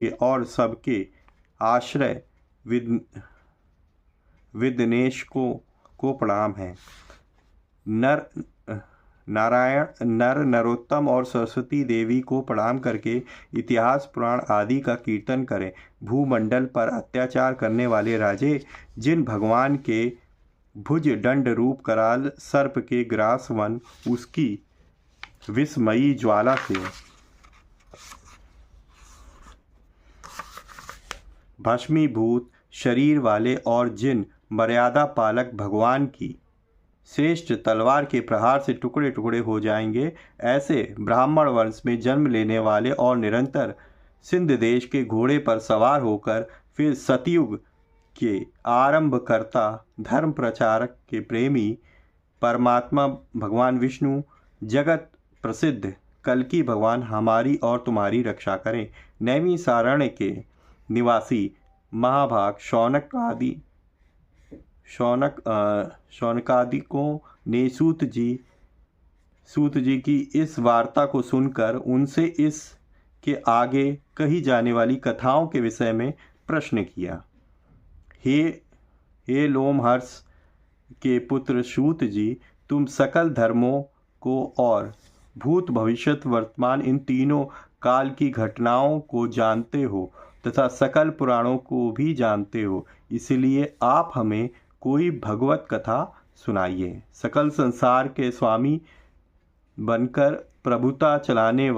और सबके आश्रय विदनेश को प्रणाम है। नर नरोत्तम और सरस्वती देवी को प्रणाम करके इतिहास पुराण आदि का कीर्तन करें। भूमंडल पर अत्याचार करने वाले राजे, जिन भगवान के भुज दंड रूप कराल सर्प के ग्रासवन उसकी विस्मयी ज्वाला से भस्मीभूत शरीर वाले और जिन मर्यादा पालक भगवान की श्रेष्ठ तलवार के प्रहार से टुकड़े टुकड़े हो जाएंगे, ऐसे ब्राह्मण वंश में जन्म लेने वाले और निरंतर सिंध देश के घोड़े पर सवार होकर फिर सतयुग के आरंभकर्ता धर्म प्रचारक के प्रेमी परमात्मा भगवान विष्णु, जगत प्रसिद्ध कल्कि भगवान हमारी और तुम्हारी रक्षा करें। नैमी सारण्य के निवासी महाभाग शौनकादिकों ने सूत जी की इस वार्ता को सुनकर उनसे इस के आगे कही जाने वाली कथाओं के विषय में प्रश्न किया। हे लोमहर्ष के पुत्र सूत जी, तुम सकल धर्मों को और भूत भविष्यत वर्तमान इन तीनों काल की घटनाओं को जानते हो तथा सकल पुराणों को भी जानते हो, इसलिए आप हमें कोई भगवत कथा सुनाइए। सकल संसार के स्वामी बनकर प्रभुता चलाने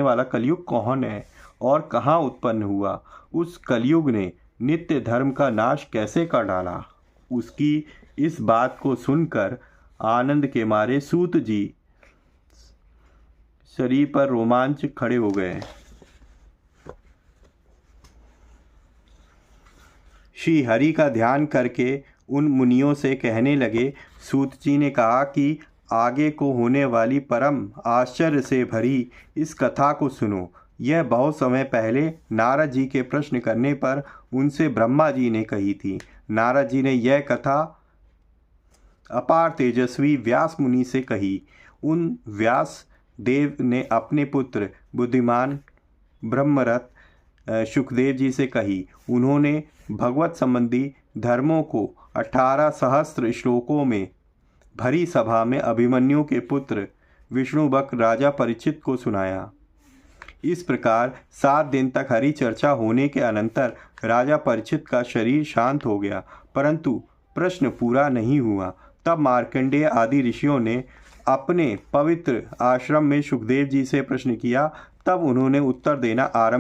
वाला कलयुग कौन है और कहाँ उत्पन्न हुआ? उस कलयुग ने नित्य धर्म का नाश कैसे कर डाला? उसकी इस बात को सुनकर आनंद के मारे सूत जी शरीर पर रोमांच खड़े हो गए। श्री हरि का ध्यान करके उन मुनियों से कहने लगे। सूत जी ने कहा कि आगे को होने वाली परम आश्चर्य से भरी इस कथा को सुनो। यह बहुत समय पहले नारद जी के प्रश्न करने पर उनसे ब्रह्मा जी ने कही थी। नारद जी ने यह कथा अपार तेजस्वी व्यास मुनि से कही। उन व्यास देव ने अपने पुत्र बुद्धिमान ब्रह्मरथ शुकदेव जी से कही। उन्होंने भगवत संबंधी धर्मों को 18 सहस्त्र श्लोकों में भरी सभा में अभिमन्यु के पुत्र विष्णुभक्त राजा परीक्षित को सुनाया। इस प्रकार 7 दिन तक हरि चर्चा होने के अनंतर राजा परीक्षित का शरीर शांत हो गया, परंतु प्रश्न पूरा नहीं हुआ। तब मार्कंडेय आदि ऋषियों ने अपने पवित्र आश्रम में सुखदेव जी से प्रश्न किया। तब उन्होंने उत्तर देना आरंभ